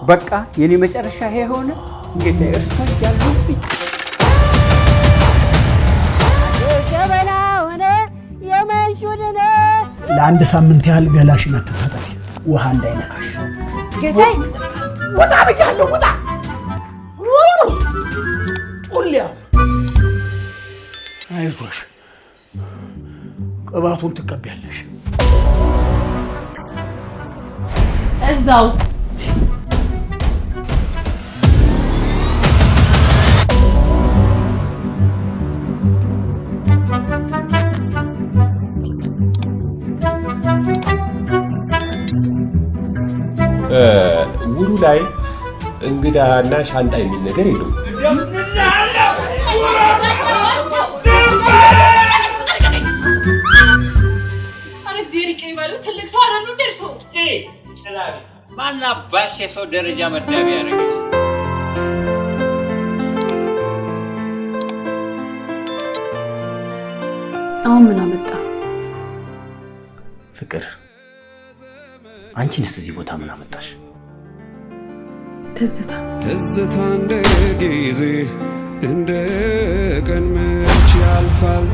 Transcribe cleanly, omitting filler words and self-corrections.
በቃ የኔ መጨረሻ ይሄ ሆነ ጌታዬ እርሶ ያሉብኝ ጀበና ሆነ የመንሹድነ ለአንድ ሳምንት ያህል ገላሽን አትታጠቢ ውሃ እንዳይነካሽ ጌታዬ ወጣ ብያለሁ ወጣ ጦልያ አይዞሽ ቅባቱን ትቀበያለሽ እዛው ውሉ ላይ እንግዳና ሻንጣ የሚል ነገር የለውም። ትልቅ ሰው አይደሉ ደርሶ ጭላቢስ ማናባሽ የሰው ደረጃ መዳቢ ያደረገች አሁን ምን አመጣ ፍቅር አንቺንስ እዚህ ቦታ ምን አመጣሽ ትዝታ እንደ ጊዜ እንደ ቀን መች ያልፋል